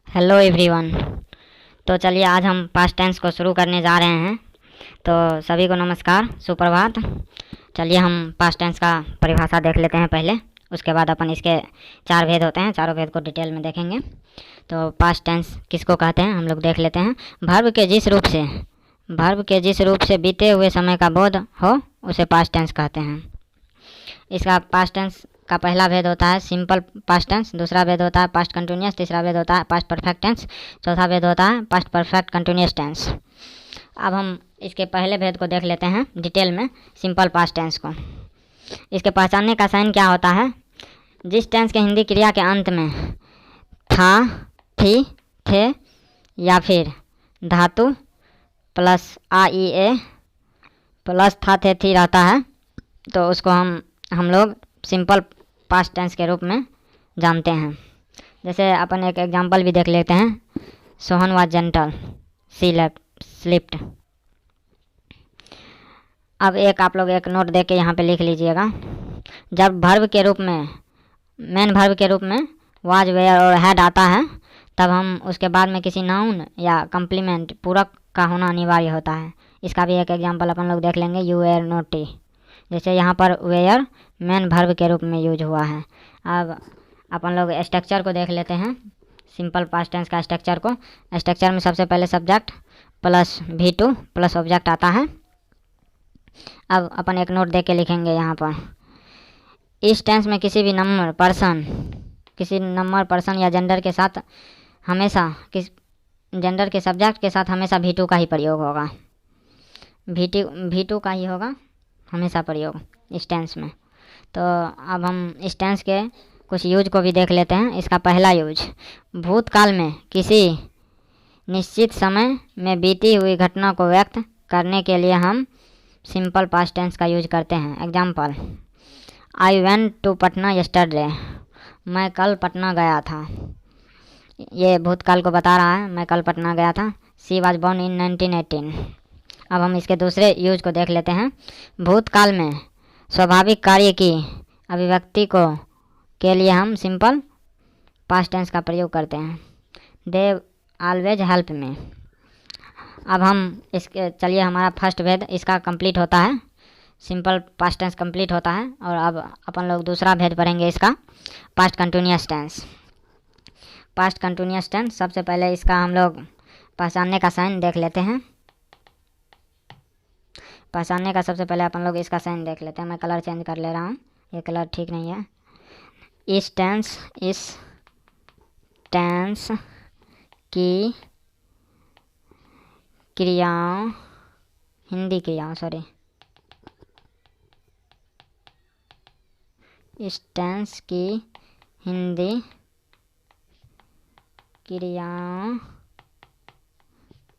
Hello everyone. तो चलिए आज हम पास्ट टेंस को शुरू करने जा रहे हैं। तो सभी को नमस्कार, सुप्रभात। चलिए हम पास्ट टेंस का परिभाषा देख लेते हैं पहले, उसके बाद अपन इसके चार भेद होते हैं, चारों भेद को डिटेल में देखेंगे। तो पास्ट टेंस किसको कहते हैं हम लोग देख लेते हैं। वर्ब के जिस रूप से बीते हुए समय का बोध हो उसे पास्ट टेंस कहते हैं। इसका पास्ट टेंस का पहला भेद होता है सिंपल पास्ट टेंस, दूसरा भेद होता है पास्ट कंटिन्यूस, तीसरा भेद होता है पास्ट परफेक्ट टेंस, चौथा भेद होता है पास्ट परफेक्ट कंटिन्यूस टेंस। अब हम इसके पहले भेद को देख लेते हैं डिटेल में, सिंपल पास्ट टेंस को। इसके पहचानने का साइन क्या होता है। जिस टेंस के हिंदी क्रिया के अंत में था, थी, थे या फिर धातु प्लस आ ई ए प्लस था, थे, थी रहता है तो उसको हम लोग सिंपल पास्ट टेंस के रूप में जानते हैं। जैसे अपन एक एग्जांपल भी देख लेते हैं। Sohan was gentle, she slipped. अब आप लोग एक नोट दे के यहाँ पे लिख लीजिएगा। जब वर्ब के रूप में, मेन वर्ब के रूप में वाज, वेयर और हैड आता है तब हम उसके बाद में किसी नाउन या कम्प्लीमेंट पूरक का होना अनिवार्य होता है। इसका भी एक एग्जांपल अपन लोग देख लेंगे। यू वेयर नोटी, जैसे यहाँ पर वेयर मेन वर्ब के रूप में यूज हुआ है। अब अपन लोग स्ट्रक्चर को देख लेते हैं, सिंपल पास्ट टेंस का स्ट्रक्चर को। स्ट्रक्चर में सबसे पहले subject plus V2 plus object आता है। अब अपन एक नोट दे के लिखेंगे यहाँ पर। इस टेंस में किसी नंबर पर्सन या जेंडर के साथ हमेशा जेंडर के सब्जेक्ट के साथ हमेशा V2 का ही प्रयोग होगा। V2 का ही होगा हमेशा प्रयोग इस टेंस में। तो अब हम इस टेंस के कुछ यूज को भी देख लेते हैं। इसका पहला यूज, भूतकाल में किसी निश्चित समय में बीती हुई घटना को व्यक्त करने के लिए हम सिंपल पास्ट टेंस का यूज करते हैं। Example, I went to Patna yesterday, मैं कल पटना गया था। ये भूतकाल को बता रहा है, मैं कल पटना गया था। She was born in 1918। अब हम इसके दूसरे यूज को देख लेते हैं। भूतकाल में स्वाभाविक कार्य की अभिव्यक्ति को के लिए हम सिंपल पास्ट टेंस का प्रयोग करते हैं। They always help me. अब हम इसके चलिए हमारा फर्स्ट भेद इसका कंप्लीट होता है, सिंपल पास्ट टेंस कंप्लीट होता है। और अब अपन लोग दूसरा भेद पढ़ेंगे इसका, past continuous tense. Past continuous tense सबसे पहले इसका हम लोग पहचानने का साइन देख लेते हैं। पहचानने का सबसे पहले अपन लोग इसका साइन देख लेते हैं। मैं कलर चेंज कर ले रहा हूँ, ये कलर ठीक नहीं है। इस टेंस की क्रियाओं, हिंदी क्रियाओं सॉरी, इस टेंस की हिंदी क्रियाओं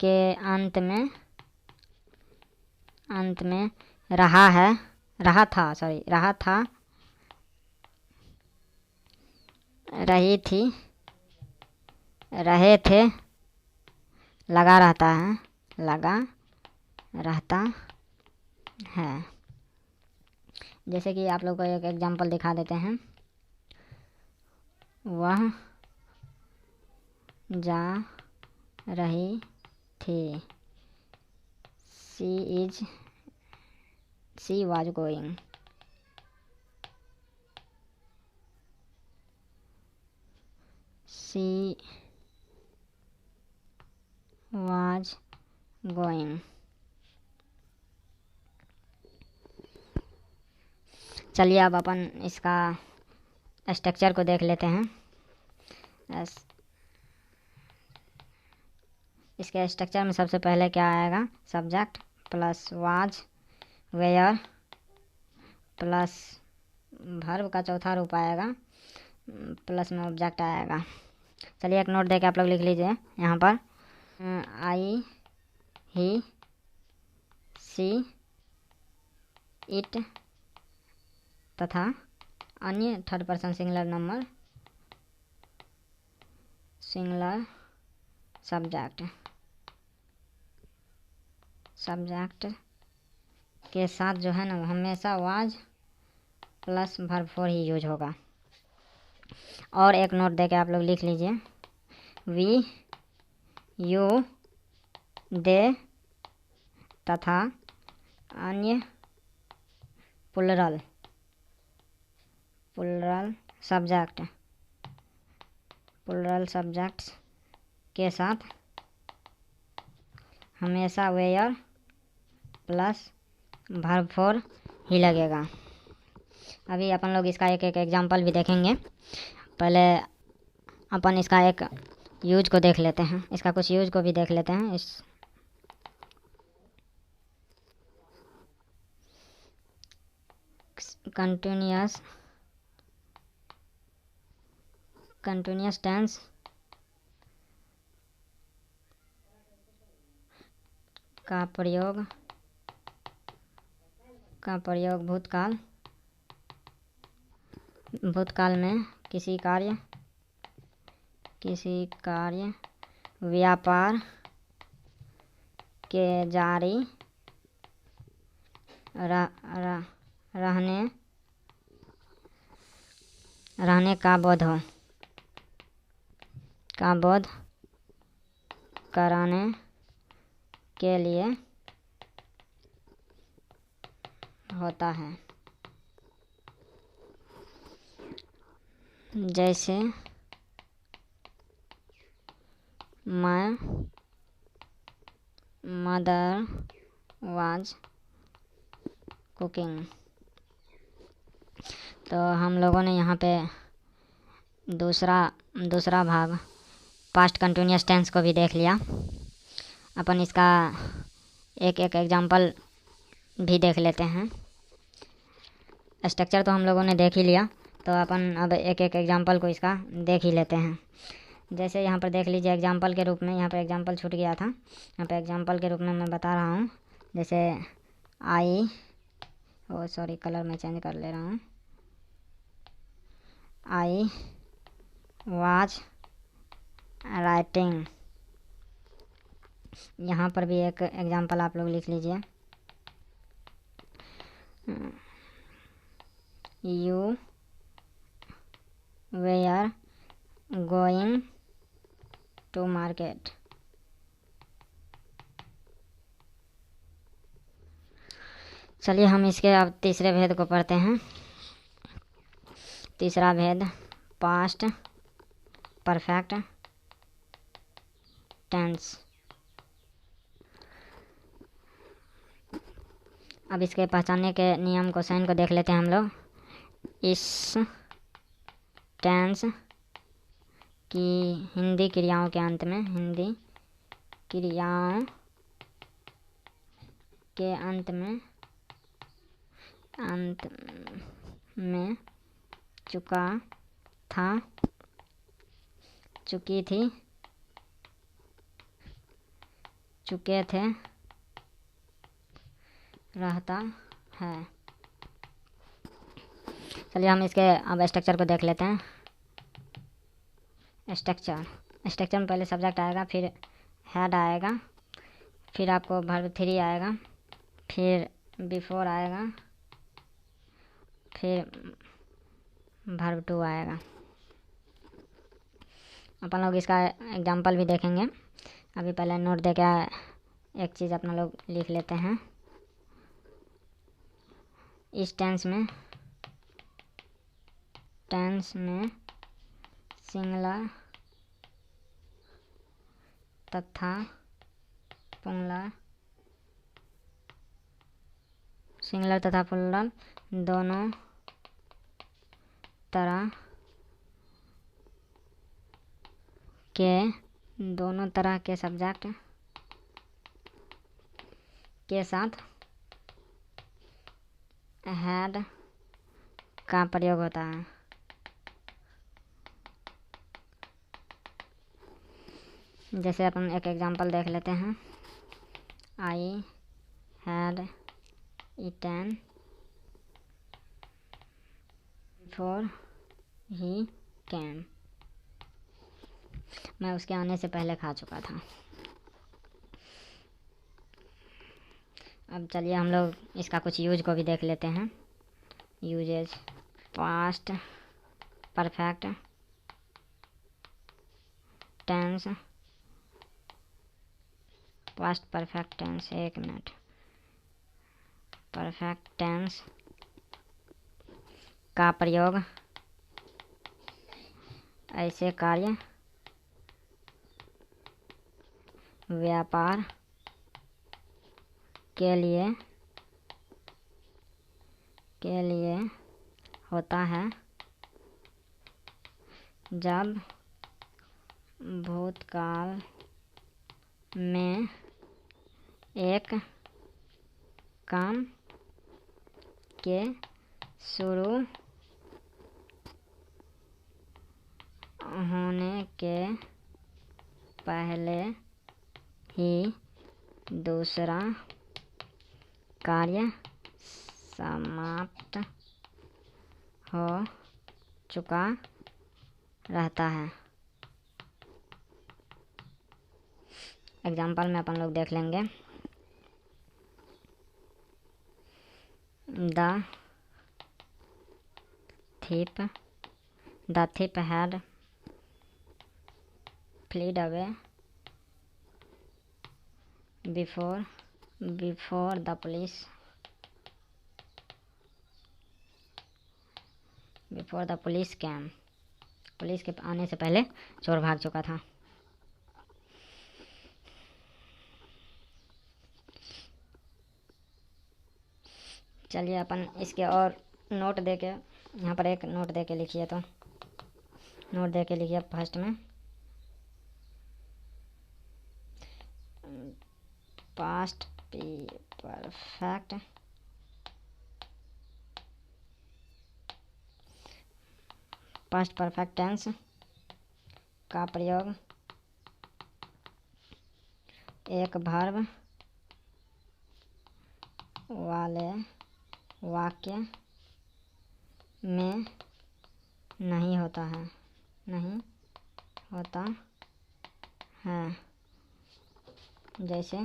के अंत में रहा था, रही थी, रहे थे, लगा रहता है। जैसे कि आप लोग को एक एग्जांपल दिखा देते हैं। वह जा रही थी, she was going। She was going। चलिए अब अपन इसका स्ट्रक्चर को देख लेते हैं। इसके स्ट्रक्चर में सबसे पहले क्या आएगा, subject plus was, were plus verb का चौथा रूप आएगा, प्लस में ऑब्जेक्ट आएगा। चलिए एक नोट दे के आप लोग लिख लीजिए यहाँ पर। आई, ही, सी, इट तथा अन्य third person singular number, singular subject के साथ जो है ना हमेशा was plus verb 4 he use होगा। और एक नोट दे के आप लोग लिख लीजिए। वी, यू, दे तथा अन्य प्लुरल सब्जेक्ट्स के साथ हमेशा वेयर प्लस वर्ब फोर ही लगेगा। अभी अपन लोग इसका एक एक एग्जाम्पल भी देखेंगे। पहले अपन इसका एक यूज को देख लेते हैं, इसका कुछ यूज को भी देख लेते हैं। इस कंटिन्यूअस टेंस का प्रयोग भूतकाल में किसी कार्य व्यापार के जारी रहने का बोध कराने के लिए होता है। जैसे माय मदर वाज कुकिंग। तो हम लोगों ने यहाँ पे दूसरा भाग पास्ट कंटिन्यूअस टेंस को भी देख लिया। अपन इसका एक एक एग्जाम्पल भी देख लेते हैं। स्ट्रक्चर तो हम लोगों ने देख ही लिया, तो अपन अब एक एक एग्जाम्पल को इसका देख ही लेते हैं। जैसे यहाँ पर देख लीजिए एग्जाम्पल के रूप में, यहाँ पर एग्जाम्पल छूट गया था, यहाँ पे एग्जाम्पल के रूप में मैं बता रहा हूँ। जैसे सॉरी कलर मैं चेंज कर ले रहा हूँ। I was writing. यहाँ पर भी एक एग्जाम्पल आप लोग लिख लीजिए। You were going to market. चलिए हम इसके अब तीसरे भेद को पढ़ते हैं। तीसरा भेद पास्ट परफेक्ट टेंस। अब इसके पहचानने के नियम को साइन को देख लेते हैं हम लोग। इस टेंस की हिंदी क्रियाओं के अंत में चुका था, चुकी थी, चुके थे, रहता है। चलिए हम इसके अब स्ट्रक्चर को देख लेते हैं। स्ट्रक्चर में पहले सब्जेक्ट आएगा, फिर हेड आएगा, फिर आपको वर्ब थ्री आएगा, फिर बिफोर आएगा, फिर वर्ब टू आएगा। अपन लोग इसका एग्जाम्पल भी देखेंगे। अभी पहले नोट दे के एक चीज़ अपना लोग लिख लेते हैं। इस टेंस में सिंगुलर तथा प्लुरल दोनों तरह के सब्जेक्ट के साथ हैड का प्रयोग होता है। जैसे अपन एक एग्जांपल देख लेते हैं। I had eaten before he came. मैं उसके आने से पहले खा चुका था। अब चलिए हम लोग इसका कुछ यूज को भी देख लेते हैं। Uses past perfect tense, past perfect tense, एक मिनट, परफेक्ट टेंस का प्रयोग ऐसे कार्य, व्यापार के लिए होता है जब भूतकाल में एक काम के शुरू होने के पहले ही दूसरा कार्य समाप्त हो चुका रहता है। एग्जाम्पल में अपन लोग देख लेंगे। The thief had fled away before the police came। Police के आने से पहले चोर भाग चुका था। चलिए अपन इसके और नोट दे के, यहाँ पर एक नोट दे के लिखिए, तो नोट दे के लिखिए फर्स्ट में पास्ट परफेक्ट टेंस का प्रयोग एक वर्ब वाले वाक्य में नहीं होता है, जैसे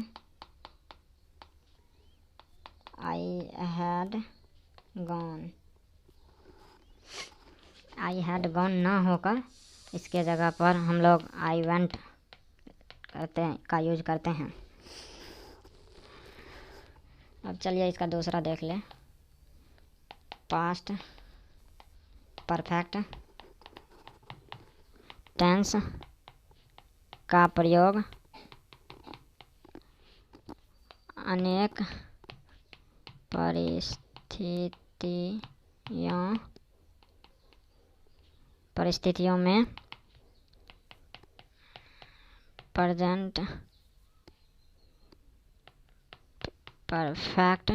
आई हैड गॉन ना होकर इसके जगह पर हम लोग आई वेंट का यूज करते हैं। अब चलिए इसका दूसरा देख ले। पास्ट परफेक्ट टेंस का प्रयोग अनेक परिस्थितियों में प्रेजेंट परफेक्ट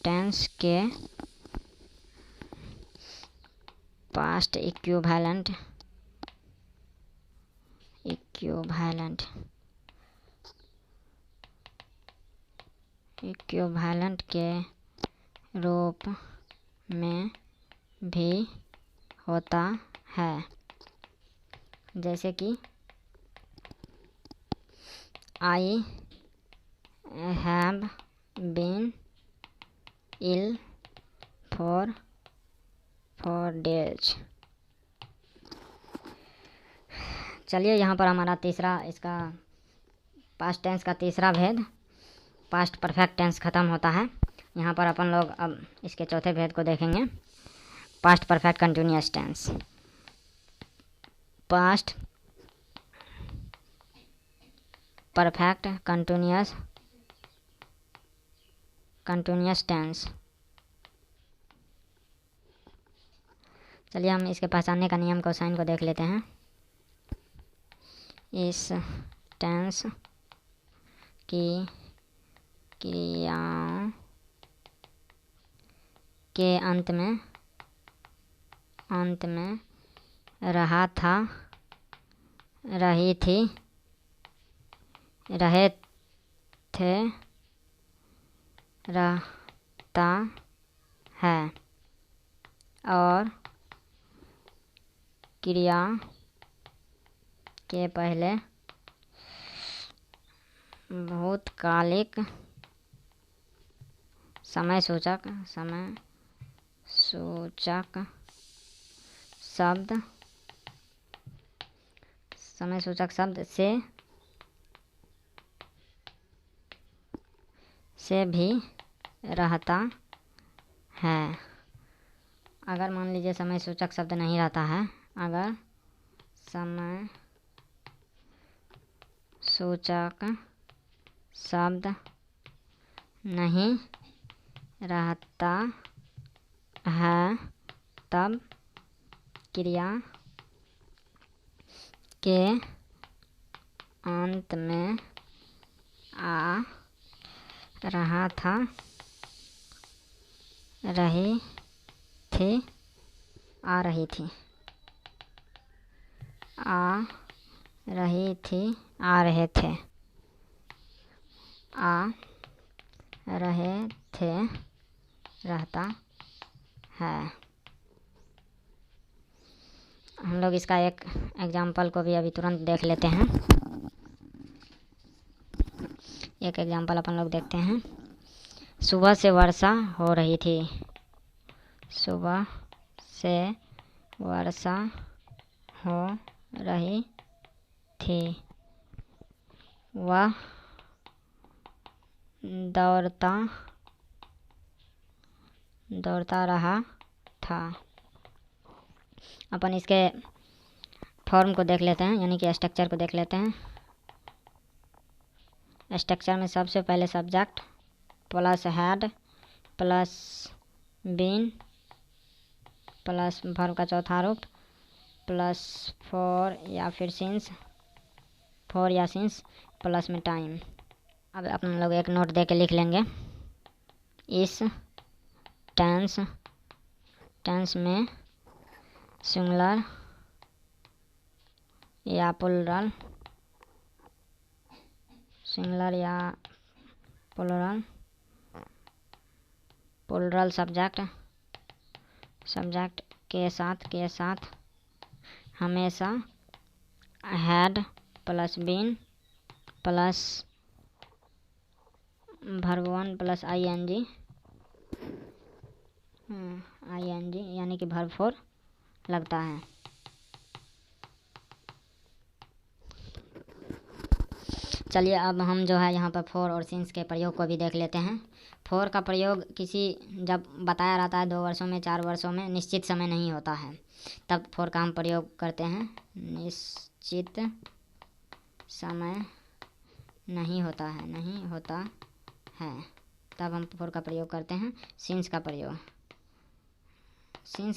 टेंस के पास्ट इक्विवेलेंट के रूप में भी होता है, जैसे कि I have been ill for 4 days। चलिए यहाँ पर हमारा तीसरा, इसका पास्ट टेंस का तीसरा भेद पास्ट परफेक्ट टेंस ख़त्म होता है। यहाँ पर अपन लोग अब इसके चौथे भेद को देखेंगे। Past perfect continuous tense. Past perfect continuous tense. चलिए हम इसके पहचानने का नियम को, साइन को देख लेते हैं। इस टेंस की क्रियाओं के अंत में रहा था, रही थी, रहे थे, रहता है और क्रिया के पहले भूतकालिक समय सूचक शब्द समय सूचक शब्द से भी रहता है। अगर मान लीजिए समय सूचक शब्द नहीं रहता है, अगर समय सूचक शब्द नहीं रहता है, तब क्रिया के अंत में आ रहा था, रही थी, आ रही थी, आ रही थी, आ रहे थे, आ रहे थे, रहता है। हम लोग इसका एक एग्जाम्पल को भी अभी तुरंत देख लेते हैं। एक एग्जाम्पल अपन लोग देखते हैं। सुबह से वर्षा हो रही थी। सुबह से वर्षा हो रही थी। वह दौड़ता रहा था। अपन इसके फॉर्म को देख लेते हैं, यानी कि स्ट्रक्चर को देख लेते हैं। स्ट्रक्चर में सबसे पहले subject plus had plus been plus verb का चौथा रूप प्लस फॉर या फिर सिंस, फॉर या सिंस प्लस में टाइम। अब अपन लोग एक नोट दे के लिख लेंगे। इस टेंस में सिंगुलर या प्लुरल सब्जेक्ट के साथ हमेशा had plus been plus verb 1 plus ing यानी कि वर्ब 4 लगता है। चलिए अब हम जो है यहाँ पर फॉर और सिंस के प्रयोग को भी देख लेते हैं। फॉर का प्रयोग जब बताया रहता है 2 वर्षों में 4 वर्षों में निश्चित समय नहीं होता है, तब फॉर का हम प्रयोग करते हैं। निश्चित समय नहीं होता है, तब हम फॉर का प्रयोग करते हैं। सिंस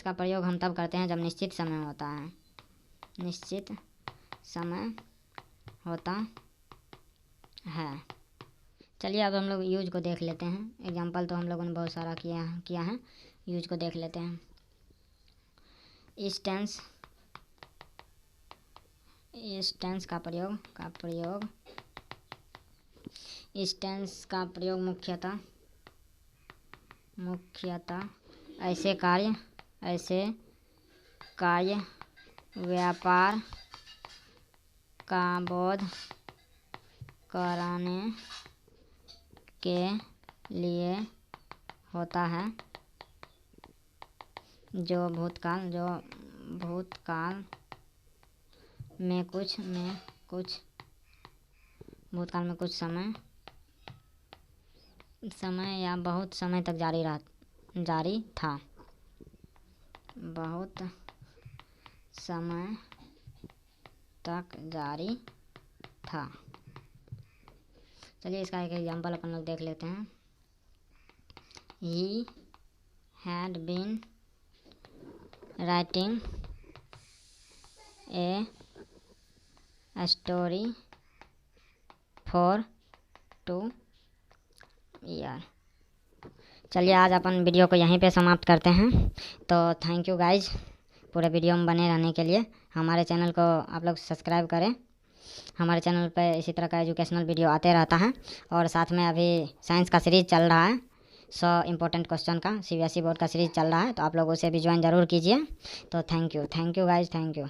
का प्रयोग हम तब करते हैं जब निश्चित समय होता है। निश्चित समय होता है। चलिए अब हम लोग यूज को देख लेते हैं। एग्जाम्पल तो हम लोगों ने बहुत सारा किया है। यूज को देख लेते हैं। इस टेंस का प्रयोग मुख्यतः ऐसे कार्य व्यापार का बोध कराने के लिए होता है, जो भूतकाल में कुछ समय या बहुत समय तक जारी था। बहुत समय तक जारी था। चलिए इसका एक एग्जाम्पल अपन लोग देख लेते हैं। He had been writing a story for 2 years। चलिए आज अपन वीडियो को यहीं पे समाप्त करते हैं। तो थैंक यू गाइज पूरे वीडियो में बने रहने के लिए। हमारे चैनल को आप लोग सब्सक्राइब करें। हमारे चैनल पर इसी तरह का एजुकेशनल वीडियो आते रहता है। और साथ में अभी साइंस का सीरीज़ चल रहा है, 100 इम्पोर्टेंट क्वेश्चन का CBSE बोर्ड का सीरीज़ चल रहा है, तो आप लोग उसे भी ज्वाइन ज़रूर कीजिए। तो thank you guys, thank you.